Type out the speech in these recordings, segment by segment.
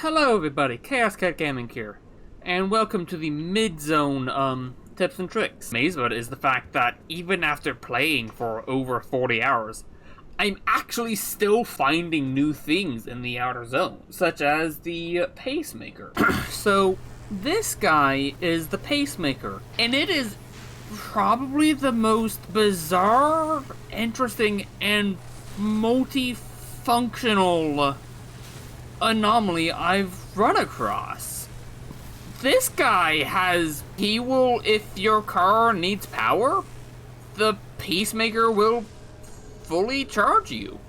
Hello everybody, ChaosKatGaming here, and welcome to the mid-zone tips and tricks. Amazed about it is the fact that even after playing for over 40 hours, I'm actually still finding new things in the outer zone, such as the Pacemaker. So, this guy is the Pacemaker, and it is probably the most bizarre, interesting, and multifunctional anomaly I've run across. This guy if your car needs power, the Pacemaker will fully charge you.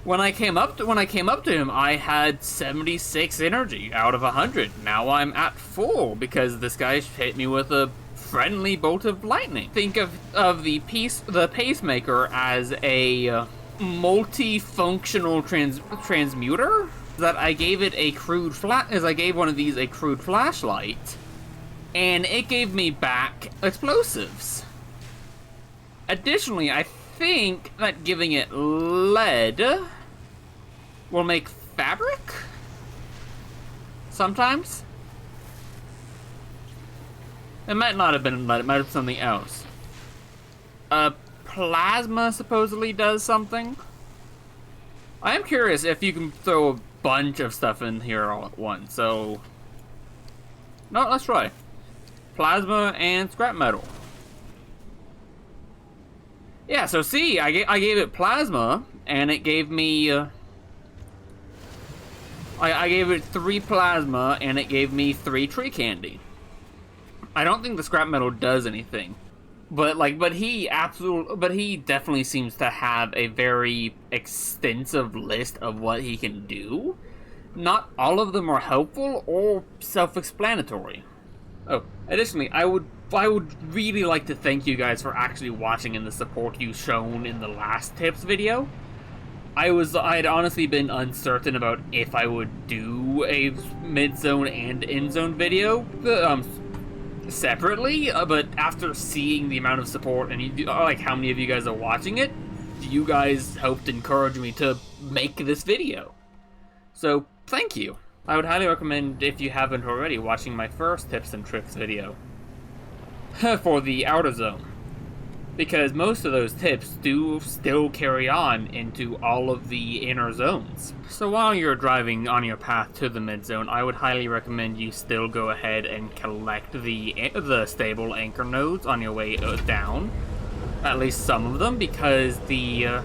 When I came up to him, I had 76 energy out of 100. Now I'm at full because this guy hit me with a friendly bolt of lightning. Think of the Pacemaker as a multifunctional transmuter. That I gave it a crude I gave one of these a crude flashlight, and it gave me back explosives. Additionally, I think that giving it lead will make fabric sometimes. It might not have been lead, it might have been something else. Plasma supposedly does something. I am curious if you can throw a bunch of stuff in here all at once, so... No, let's try. Plasma and scrap metal. Yeah, so see, I gave it plasma, and it gave me... I gave it 3 plasma, and it gave me 3 tree candy. I don't think the scrap metal does anything. But he definitely seems to have a very extensive list of what he can do. Not all of them are helpful or self-explanatory. Oh, additionally, I would really like to thank you guys for actually watching and the support you've shown in the last tips video. I had honestly been uncertain about if I would do a mid-zone and in-zone video separately, but after seeing the amount of support and how many of you guys are watching it, you guys helped encourage me to make this video. So, thank you. I would highly recommend, if you haven't already, watching my first tips and tricks video for the outer zone, because most of those tips do still carry on into all of the inner zones. So while you're driving on your path to the mid-zone, I would highly recommend you still go ahead and collect the stable anchor nodes on your way down. At least some of them, because the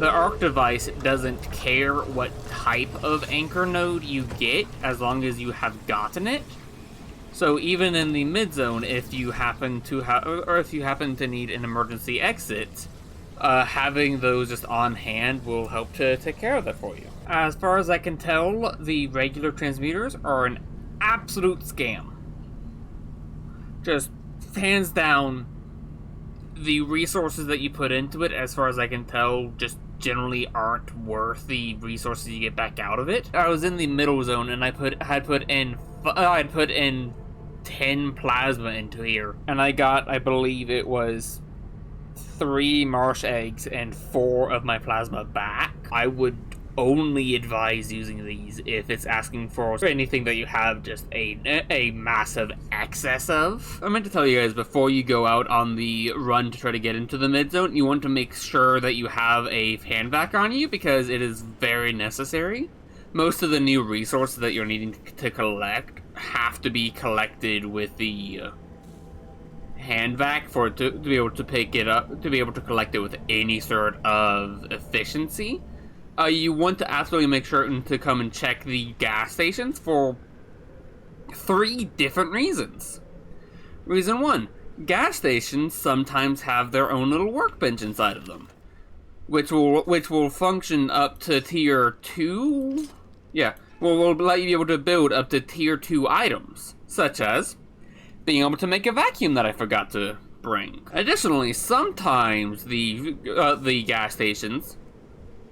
arc device doesn't care what type of anchor node you get, as long as you have gotten it. So even in the mid-zone, if you happen to need an emergency exit, having those just on hand will help to take care of that for you. As far as I can tell, the regular transmuters are an absolute scam. Just hands down, the resources that you put into it, as far as I can tell, just generally aren't worth the resources you get back out of it. I was in the middle zone and I had put in 10 plasma into here, and I got, I believe it was 3 marsh eggs and 4 of my plasma back. I would only advise using these if it's asking for anything that you have just a massive excess of. I meant to tell you guys, before you go out on the run to try to get into the mid-zone, you want to make sure that you have a Hand-vac on you, because it is very necessary. Most of the new resources that you're needing to collect have to be collected with the Hand-vac to be able to pick it up, to be able to collect it with any sort of efficiency. You want to absolutely make sure to come and check the gas stations for 3 different reasons. Reason 1, gas stations sometimes have their own little workbench inside of them, which will function up to tier 2. Yeah, will let you be able to build up to tier 2 items, such as being able to make a vacuum that I forgot to bring. Additionally, sometimes the gas stations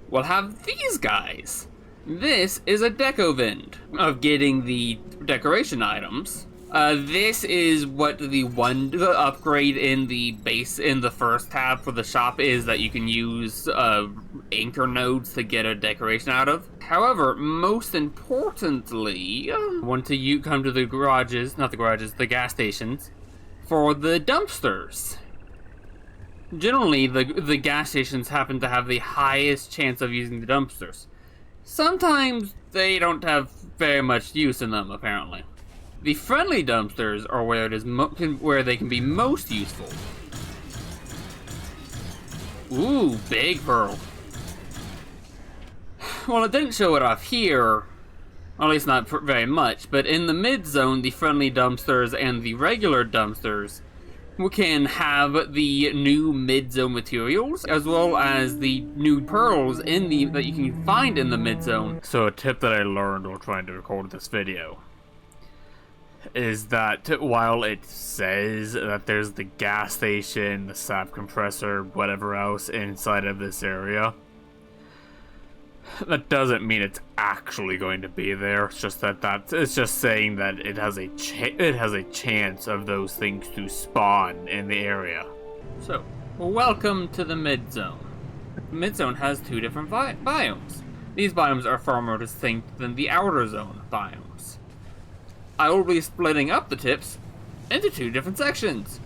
will have these guys. This is a deco vent of getting the decoration items. This is what the upgrade in the base in the first tab for the shop is, that you can use anchor nodes to get a decoration out of. However, most importantly, want to come to the garages, not the garages, the gas stations, for the dumpsters. Generally, the gas stations happen to have the highest chance of using the dumpsters. Sometimes they don't have very much use in them, apparently. The friendly dumpsters are where it is where they can be most useful. Ooh, big pearl. Well, it didn't show it off here, or at least not very much, but in the mid-zone, the friendly dumpsters and the regular dumpsters can have the new mid-zone materials, as well as the new pearls that you can find in the mid-zone. So a tip that I learned while trying to record this video is that while it says that there's the gas station, the sap compressor, whatever else inside of this area, that doesn't mean it's actually going to be there. It's just it's just saying that it has a chance of those things to spawn in the area. So, welcome to the mid-zone. The mid-zone has two different biomes. These biomes are far more distinct than the outer zone biomes. I will be splitting up the tips into two different sections: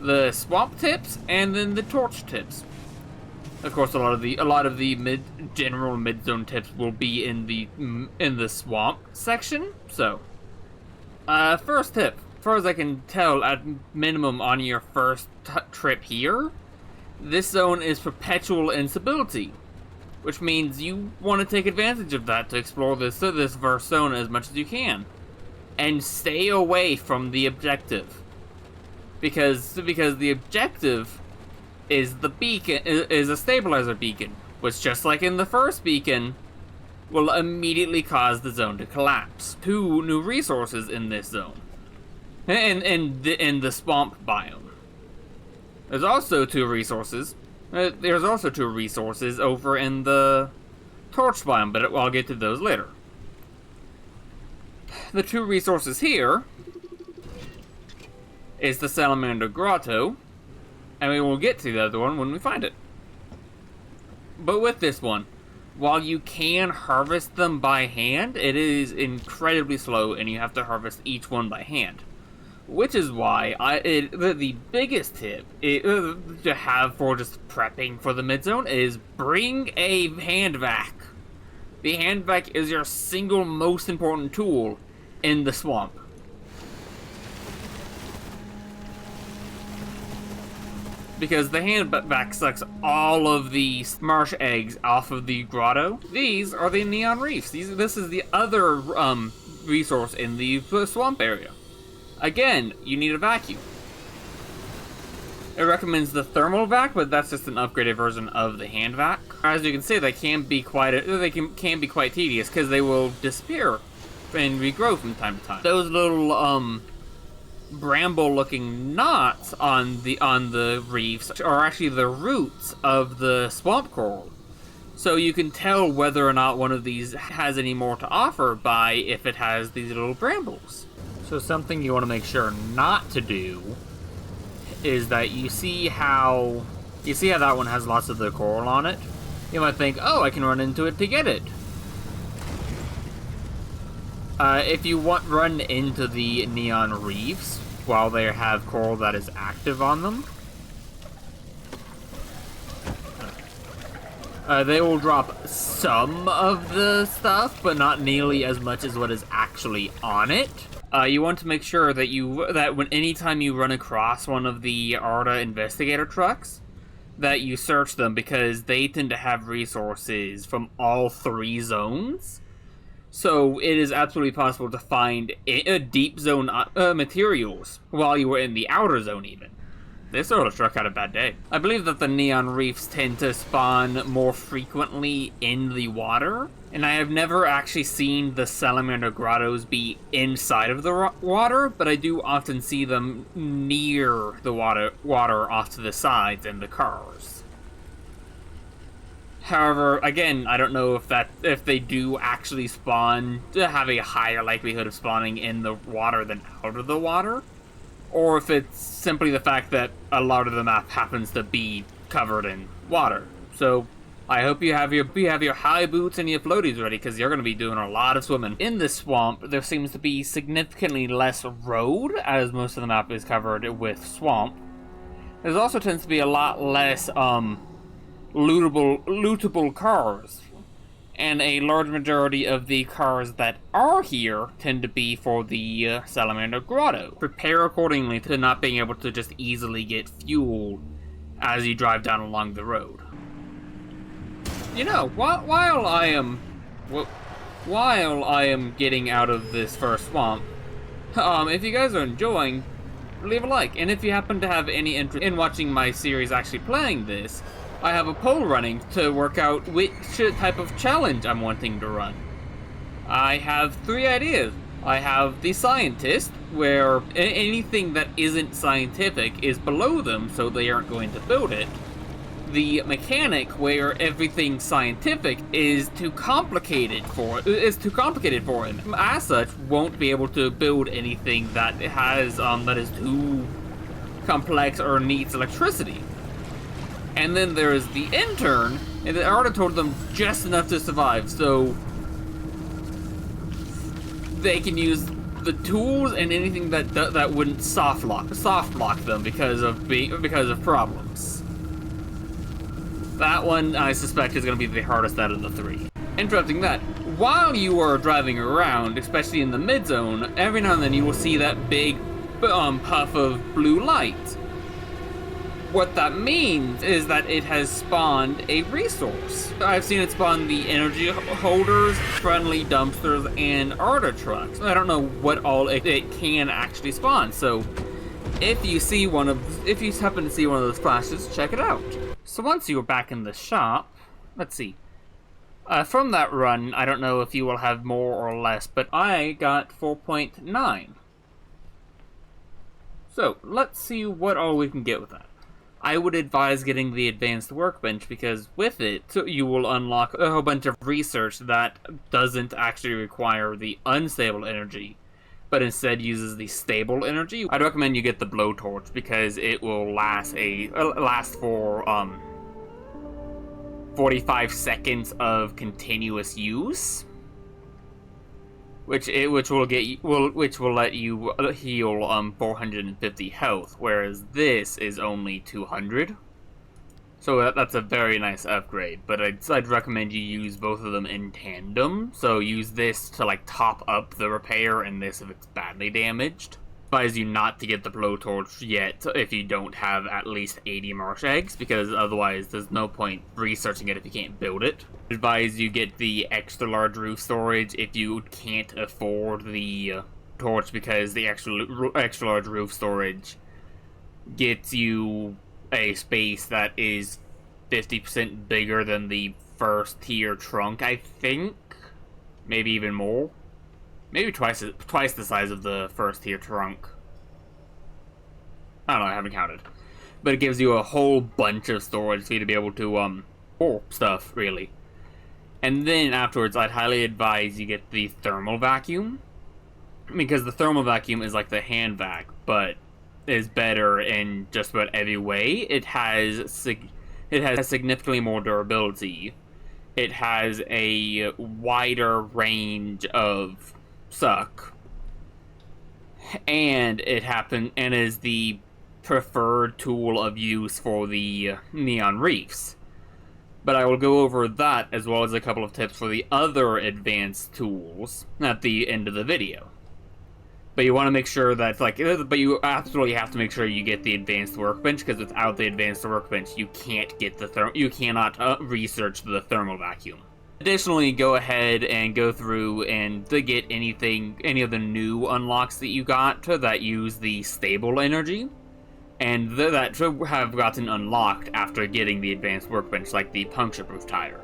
the swamp tips and then the torch tips. Of course, a lot of the general mid-zone tips will be in the swamp section. So, first tip, as far as I can tell, at minimum on your first trip here, this zone is perpetual instability, which means you want to take advantage of that to explore this first zone as much as you can. And stay away from the objective, because the objective is the beacon, is a stabilizer beacon, which, just like in the first beacon, will immediately cause the zone to collapse. Two new resources in this zone, in the swamp biome. There's also two resources. There's also two resources over in the torch biome, but I'll get to those later. The two resources here is the Salamander Grotto, and we will get to the other one when we find it. But with this one, while you can harvest them by hand, it is incredibly slow, and you have to harvest each one by hand. Which is why the biggest tip to have for just prepping for the mid-zone is bring a Hand-vac. The Hand-vac is your single most important tool in the swamp. Because the Hand-vac sucks all of the marsh eggs off of the grotto. These are the neon reefs. This is the other resource in the swamp area. Again, you need a vacuum. It recommends the thermal vac, but that's just an upgraded version of the Hand-vac. As you can see, they can be quite tedious because they will disappear and regrow from time to time. Those little bramble-looking knots on the reefs are actually the roots of the swamp coral. So you can tell whether or not one of these has any more to offer by if it has these little brambles. So something you want to make sure not to do is that you see how that one has lots of the coral on it. You might think, oh, I can run into it to get it. If you run into the neon reefs while they have coral that is active on them, they will drop some of the stuff, but not nearly as much as what is actually on it. You want to make sure that anytime you run across one of the Arda investigator trucks, that you search them, because they tend to have resources from all three zones. So it is absolutely possible to find deep zone materials while you were in the outer zone even. This sort of truck had a bad day. I believe that the neon reefs tend to spawn more frequently in the water, and I have never actually seen the salamander grottos be inside of the water, but I do often see them near the water off to the sides and the cars. However, again, I don't know if they do actually spawn, to have a higher likelihood of spawning in the water than out of the water, or if it's simply the fact that a lot of the map happens to be covered in water. So I hope you have your high boots and your floaties ready, because you're going to be doing a lot of swimming. In this swamp, there seems to be significantly less road, as most of the map is covered with swamp. There also tends to be a lot less lootable cars, and a large majority of the cars that are here tend to be for the Salamander Grotto. Prepare accordingly to not being able to just easily get fuel as you drive down along the road. You know, while I am getting out of this first swamp, if you guys are enjoying, leave a like, and if you happen to have any interest in watching my series actually playing this, I have a poll running to work out which type of challenge I'm wanting to run. I have 3 ideas. I have the scientist, where anything that isn't scientific is below them, so they aren't going to build it. The mechanic, where everything scientific is too complicated for him. As such, won't be able to build anything that has that is too complex or needs electricity. And then there's the intern, and the Arda told them just enough to survive, so they can use the tools and anything that wouldn't soft lock them because of problems. That one, I suspect, is going to be the hardest out of the 3. Interrupting that, while you are driving around, especially in the mid-zone, every now and then you will see that big puff of blue light. What that means is that it has spawned a resource. I've seen it spawn the energy holders, friendly dumpsters, and Arda trucks. I don't know what all it can actually spawn, so if you happen to see one of those flashes, check it out. So once you're back in the shop, let's see. From that run, I don't know if you will have more or less, but I got 4.9. So let's see what all we can get with that. I would advise getting the advanced workbench, because with it, you will unlock a whole bunch of research that doesn't actually require the unstable energy, but instead uses the stable energy. I'd recommend you get the blowtorch, because it will last for 45 seconds of continuous use, which will let you heal 450 health, whereas this is only 200. So that's a very nice upgrade, but I'd recommend you use both of them in tandem. So use this to like top up the repair, and this if it's badly damaged. Advise you not to get the blowtorch yet if you don't have at least 80 marsh eggs, because otherwise there's no point researching it if you can't build it. Advise you get the extra large roof storage if you can't afford the torch, because the extra large roof storage gets you a space that is 50% bigger than the first tier trunk, I think. Maybe even more. Maybe twice the size of the first tier trunk. I don't know, I haven't counted. But it gives you a whole bunch of storage for you to be able to, pour stuff, really. And then afterwards, I'd highly advise you get the thermal vacuum. Because the thermal vacuum is like the hand-vac, but is better in just about every way. It has significantly more durability. It has a wider range of suck, and is the preferred tool of use for the neon reefs. But I will go over that as well as a couple of tips for the other advanced tools at the end of the video. But you want to make sure that, but you absolutely have to make sure you get the advanced workbench, because without the advanced workbench, you can't get you cannot research the thermal vacuum. Additionally, go ahead and go through and to get any of the new unlocks that you got that use the stable energy, and that have gotten unlocked after getting the advanced workbench, like the puncture-proof tire.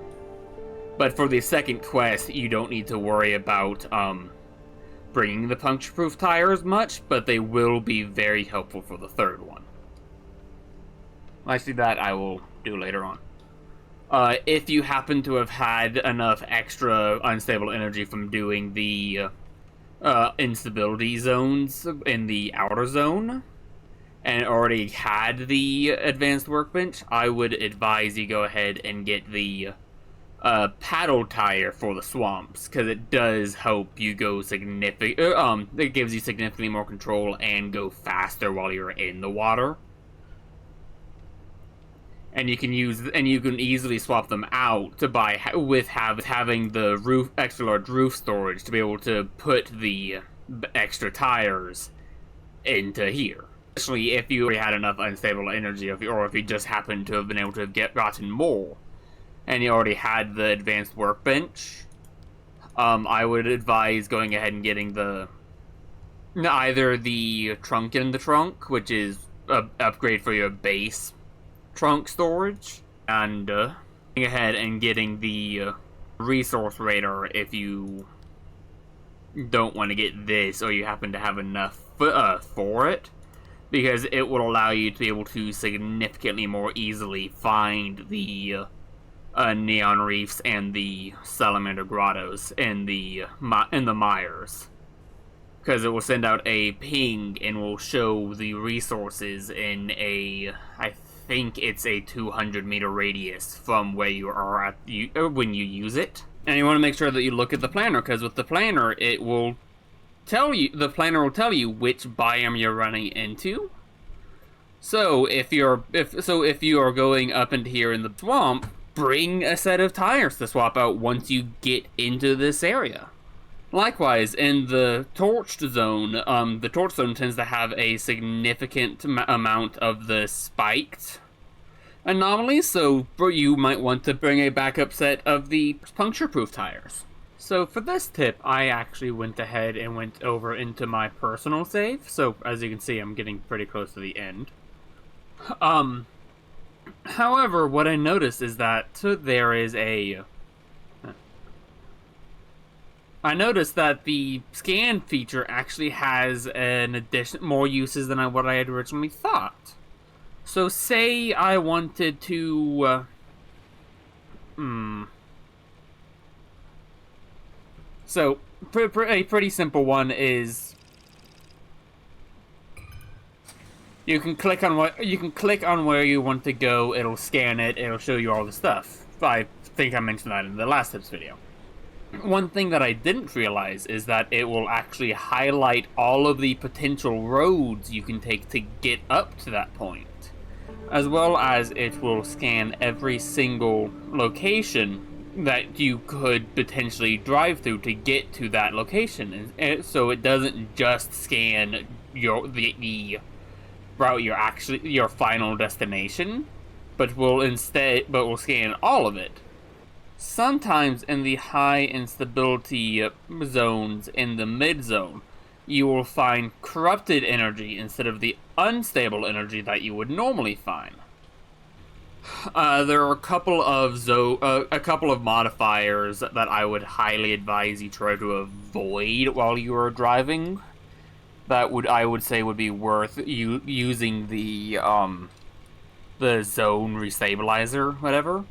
But for the second quest, you don't need to worry about bringing the puncture-proof tires much, but they will be very helpful for the third one. Actually, that I will do later on. If you happen to have had enough extra unstable energy from doing the instability zones in the outer zone, and already had the advanced workbench, I would advise you go ahead and get the paddle tire for the swamps, because it does help you go it gives you significantly more control and go faster while you're in the water. And you can easily swap them out to buy with having the extra large roof storage to be able to put the extra tires into here. Especially if you already had enough unstable energy, or if you just happen to have been able to have gotten more, and you already had the advanced workbench. I would advise going ahead and getting either the trunk in the trunk, which is an upgrade for your base trunk storage, and going ahead and getting the resource radar if you don't want to get this, or you happen to have enough for it, because it will allow you to be able to significantly more easily find the neon reefs and the salamander grottos in the Mires, because it will send out a ping and will show the resources in I think it's a 200-meter radius from where you are at when you use it. And you want to make sure that you look at the planner, because with the planner, it will tell you which biome you're running into. So if you are going up into here in the swamp, bring a set of tires to swap out once you get into this area. Likewise, in the torched zone, the torch zone tends to have a significant amount of the spiked anomalies, so you might want to bring a backup set of the puncture-proof tires. So for this tip, I actually went ahead and went over into my personal save, so as you can see, I'm getting pretty close to the end. However, what I noticed is that there is I noticed that the scan feature actually has more uses than what I had originally thought. So say I wanted to... So, a pretty simple one is... You can click on where you want to go, it'll scan it, it'll show you all the stuff. I think I mentioned that in the last tips video. One thing that I didn't realize is that it will actually highlight all of the potential roads you can take to get up to that point, as well as it will scan every single location that you could potentially drive through to get to that location. And so it doesn't just scan the route your final destination, but will scan all of it. Sometimes in the high instability zones in the mid-zone, you will find corrupted energy instead of the unstable energy that you would normally find. There are a couple of modifiers that I would highly advise you try to avoid while you are driving. I would say would be worth using the zone restabilizer, whatever.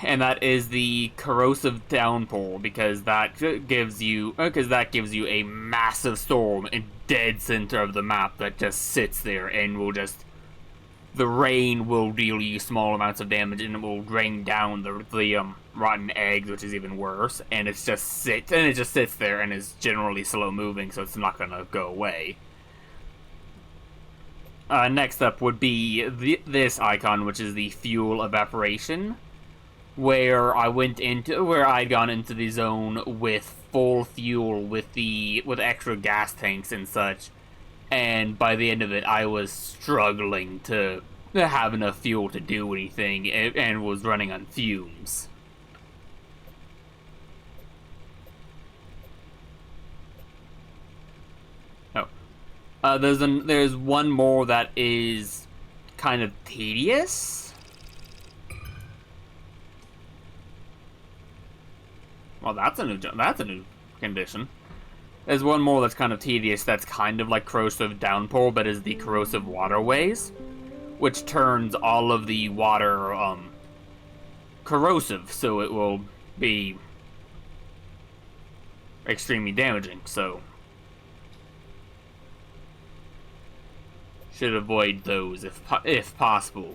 And that is the corrosive downpour, because that gives you a massive storm in dead center of the map that just sits there and the rain will deal you small amounts of damage, and it will rain down the rotten eggs, which is even worse. And it just sits there and is generally slow moving, so it's not gonna go away. Next up would be this icon, which is the fuel evaporation, where I'd gone into the zone with full fuel with extra gas tanks and such, and by the end of it I was struggling to have enough fuel to do anything and was running on fumes. There's one more that is kind of tedious. Well, that's a new condition. There's one more that's kind of tedious, that's kind of like corrosive downpour, but is the corrosive waterways, which turns all of the water, corrosive, so it will be extremely damaging, so should avoid those if possible.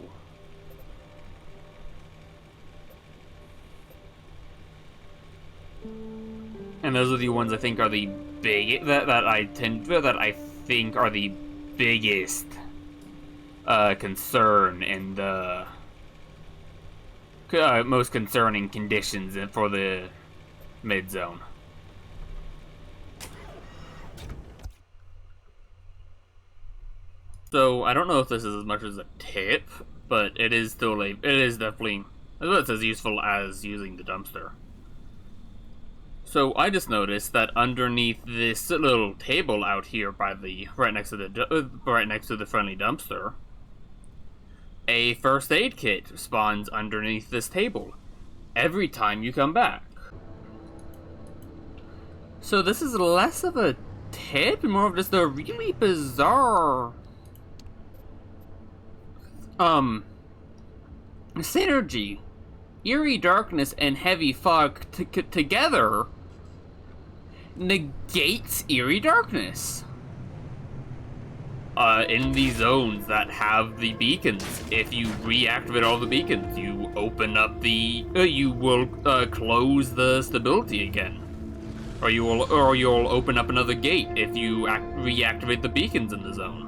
And those are the ones I think are the that I think are the biggest concern and the most concerning conditions for the mid-zone. So I don't know if this is as much as a tip, but it is definitely as useful as using the dumpster. So I just noticed that underneath this little table out here by the right next to the friendly dumpster, a first aid kit spawns underneath this table every time you come back. So this is less of a tip and more of just a really bizarre synergy. Eerie darkness and heavy fog together negates eerie darkness. In the zones that have the beacons, if you reactivate all the beacons, you open up the you will close the stability again, or you'll open up another gate if you reactivate the beacons in the zone.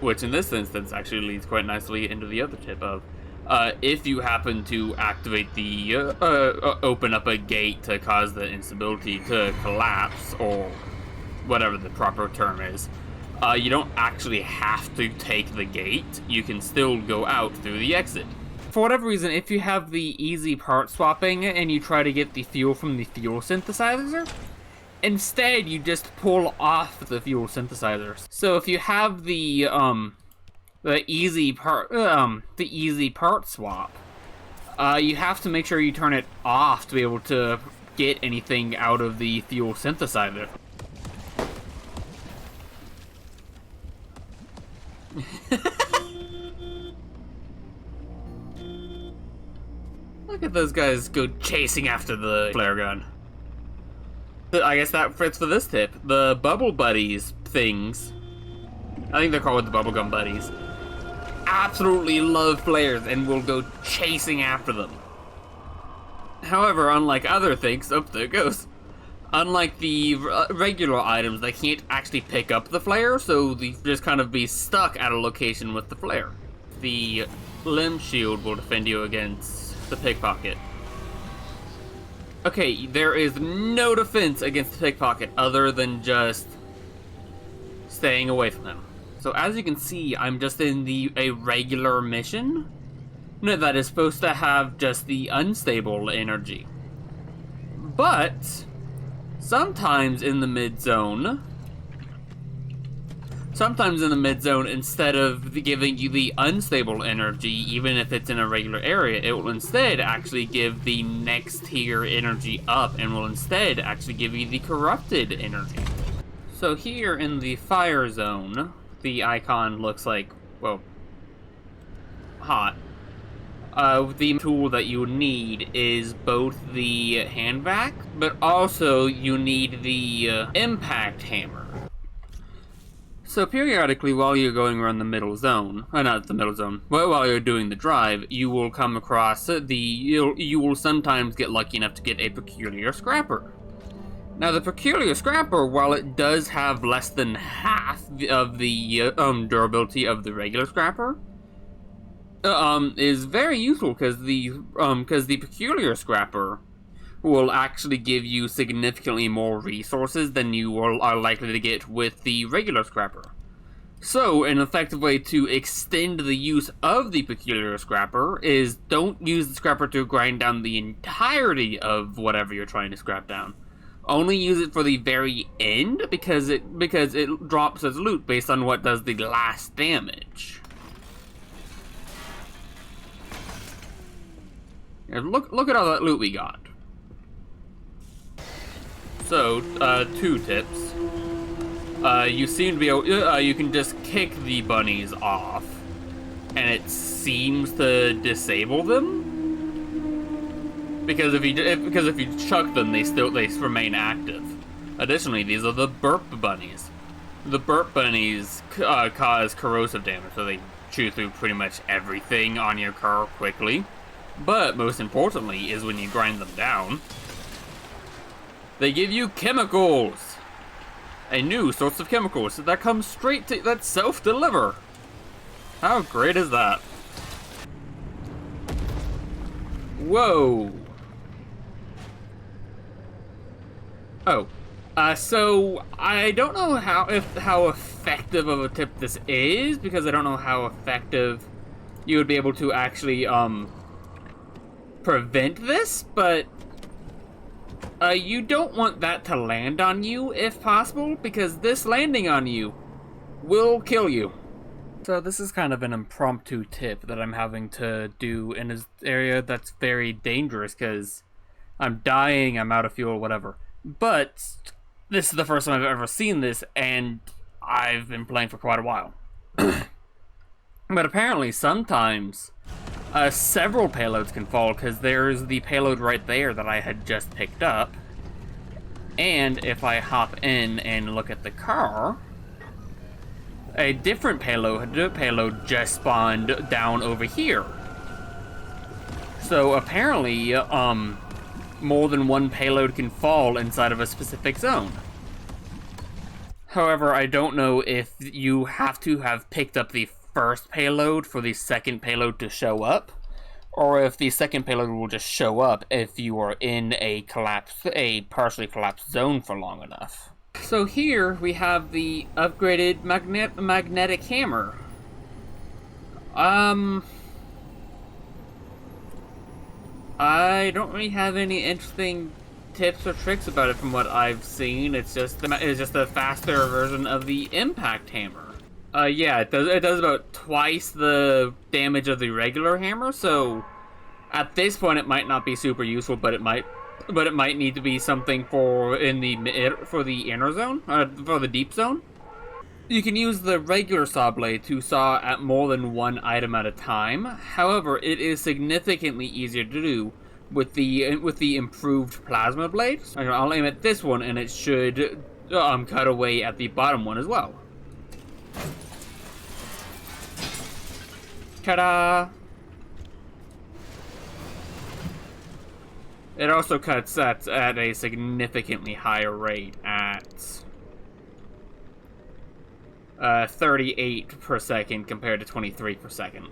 Which in this instance actually leads quite nicely into the other tip of, if you happen to activate the, open up a gate to cause the instability to collapse, or whatever the proper term is, you don't actually have to take the gate, you can still go out through the exit. For whatever reason, if you have the easy part swapping and you try to get the fuel from the fuel synthesizer, instead, you just pull off the fuel synthesizers. So if you have the easy part swap, you have to make sure you turn it off to be able to get anything out of the fuel synthesizer. Look at those guys go chasing after the flare gun. I guess that fits for this tip. The Bubble Buddies things, I think they're called the Bubblegum Buddies, absolutely love flares and will go chasing after them. However, unlike other things, oh, there it goes. Unlike the regular items, they can't actually pick up the flare, so they just kind of be stuck at a location with the flare. The limb shield will defend you against the pickpocket. Okay, there is no defense against the pickpocket other than just staying away from him. So as you can see, I'm just in a regular mission that is supposed to have just the unstable energy. But sometimes in the mid-zone, instead of giving you the unstable energy, even if it's in a regular area, it will instead actually give the next tier energy up and will instead actually give you the corrupted energy. So here in the fire zone, the icon looks like, well, hot. The tool that you need is both the Hand-vac, but also you need the impact hammer. So periodically, while you're going around the middle zone, not the middle zone, but while you're doing the drive, you will come across you will sometimes get lucky enough to get a peculiar scrapper. Now the peculiar scrapper, while it does have less than half of the durability of the regular scrapper, is very useful because the peculiar scrapper will actually give you significantly more resources than you are likely to get with the regular scrapper. So, an effective way to extend the use of the peculiar scrapper is don't use the scrapper to grind down the entirety of whatever you're trying to scrap down. Only use it for the very end because it drops as loot based on what does the last damage. And look at all that loot we got. So, 2 tips. You seem to be able, you can just kick the bunnies off. and it seems to disable them. Because if you chuck them, they remain active. Additionally, these are the burp bunnies. The burp bunnies cause corrosive damage, so they chew through pretty much everything on your car quickly. But most importantly is when you grind them down, they give you chemicals. A new source of chemicals that comes straight to that self-deliver. How great is that? Whoa. Oh. So I don't know how effective of a tip this is, because I don't know how effective you would be able to actually prevent this, but you don't want that to land on you if possible, because this landing on you will kill you. So this is kind of an impromptu tip that I'm having to do in an area that's very dangerous, because I'm dying, I'm out of fuel, whatever. But this is the first time I've ever seen this, and I've been playing for quite a while. But apparently sometimes several payloads can fall, because there's the payload right there that I had just picked up. And if I hop in and look at the car, a different payload just spawned down over here. So apparently, more than one payload can fall inside of a specific zone. However, I don't know if you have to have picked up the first payload for the second payload to show up, or if the second payload will just show up if you are in a partially collapsed zone for long enough. So here we have the upgraded magnetic hammer. I don't really have any interesting tips or tricks about it from what I've seen. It's just a faster version of the impact hammer. Yeah, it does about twice the damage of the regular hammer, so at this point it might not be super useful, but it might need to be something for the inner zone, for the deep zone. You can use the regular saw blade to saw at more than one item at a time. However, it is significantly easier to do with the improved plasma blade. I'll aim at this one, and it should cut away at the bottom one as well. Ta-da! It also cuts at a significantly higher rate at 38 per second compared to 23 per second.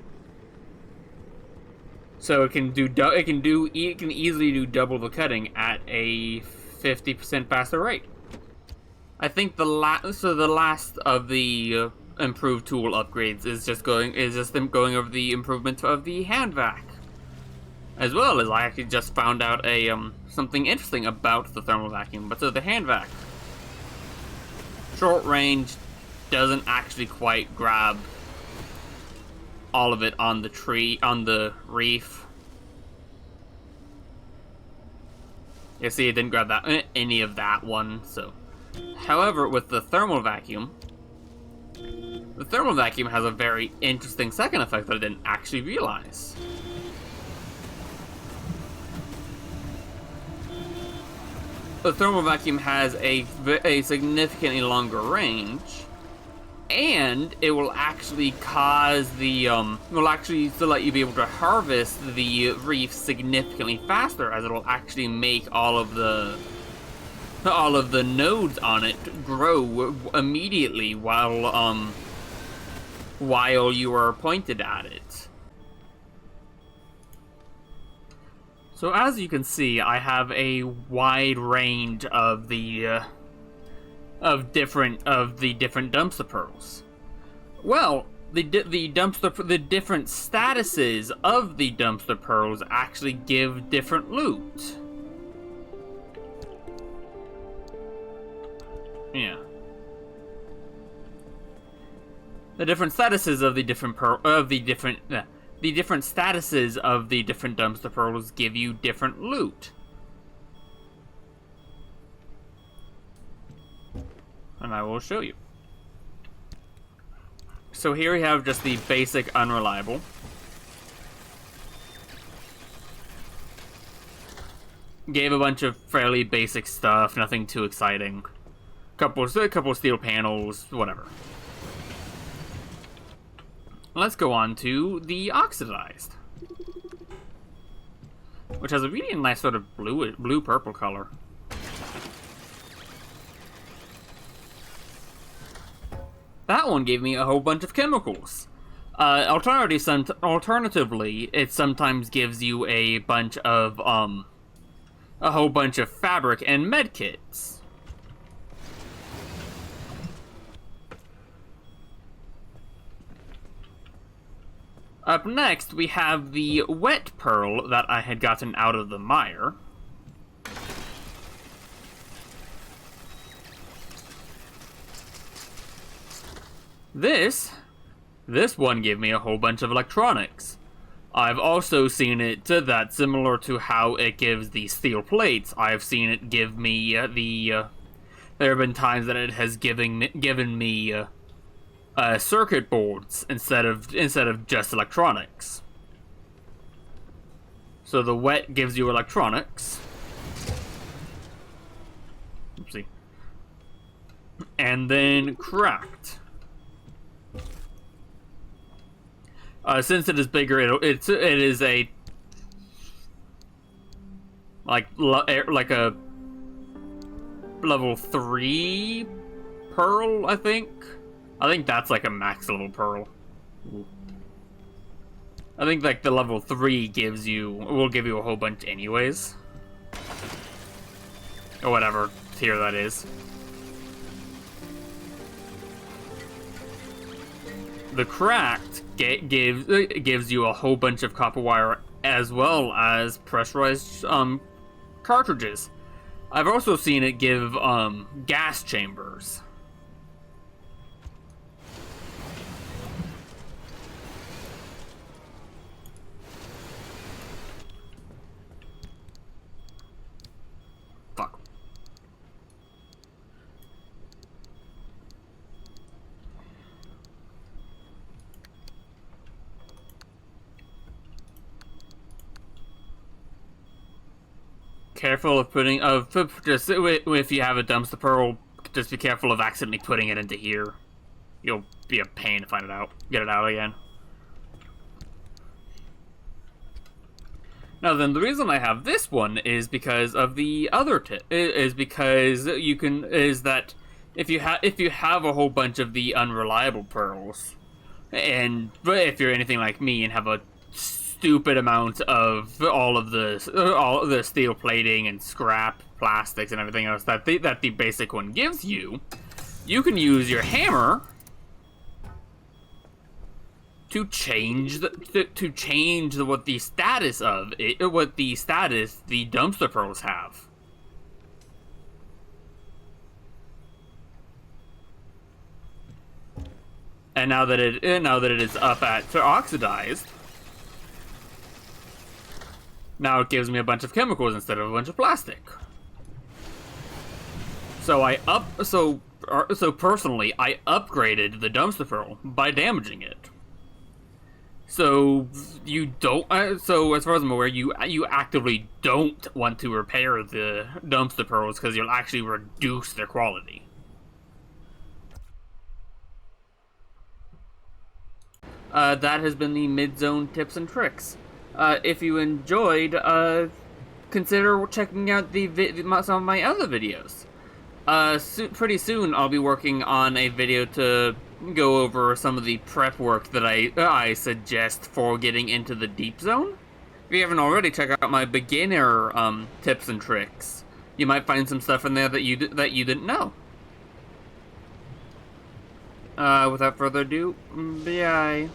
So it can easily do double the cutting at a 50% faster rate. I think the last of the improved tool upgrades is just them going over the improvement of the Hand-vac. As well as I actually just found out something interesting about the thermal vacuum. But so the Hand-vac, short range, doesn't actually quite grab all of it on the reef. You see, it didn't grab any of that one. So, however, with the thermal vacuum has a very interesting second effect that I didn't actually realize. The thermal vacuum has a significantly longer range, and it will actually cause will actually still let you be able to harvest the reef significantly faster, as it will actually make all of the nodes on it grow immediately while you are pointed at it. So as you can see, I have a wide range of the different dumpster pearls. Well, the different statuses of the dumpster pearls actually give different loot. Yeah. The different statuses of the different statuses of the different dumpster pearls give you different loot. And I will show you. So here we have just the basic unreliable. Gave a bunch of fairly basic stuff, nothing too exciting. A couple steel panels, whatever. Let's go on to the oxidized, which has a really nice sort of blue-purple color. That one gave me a whole bunch of chemicals. Alternatively, it sometimes gives you a whole bunch of fabric and medkits. Up next, we have the wet pearl that I had gotten out of the mire. This one gave me a whole bunch of electronics. I've also seen it that similar to how it gives the steel plates, I've seen it give me there have been times that it has given me circuit boards instead of just electronics. So the wet gives you electronics. Oopsie. And then cracked. Since it is bigger, it is a like a level 3 pearl, I think. I think that's like a max level pearl. I think like the level 3 will give you a whole bunch anyways. Or whatever tier that is. The cracked gives you a whole bunch of copper wire as well as pressurized cartridges. I've also seen it give gas chambers. Fuck. Careful of putting just if you have a dumpster pearl, just be careful of accidentally putting it into here. You'll be a pain to find it out. Get it out again. Now then, the reason I have this one is because of the other tip. Is because that if you have a whole bunch of the unreliable pearls, but if you're anything like me and have a stupid amount of all of the steel plating and scrap plastics and everything else that the basic one gives you, you can use your hammer to change what the status the dumpster pearls have. And now that it is up at oxidized, now it gives me a bunch of chemicals instead of a bunch of plastic. So personally, I upgraded the dumpster pearl by damaging it. So so as far as I'm aware, you actively don't want to repair the dumpster pearls because you'll actually reduce their quality. That has been the mid-zone tips and tricks. If you enjoyed, consider checking out some of my other videos. Pretty soon I'll be working on a video to go over some of the prep work that I suggest for getting into the deep zone. If you haven't already, check out my beginner tips and tricks. You might find some stuff in there that you didn't know. Without further ado, bye.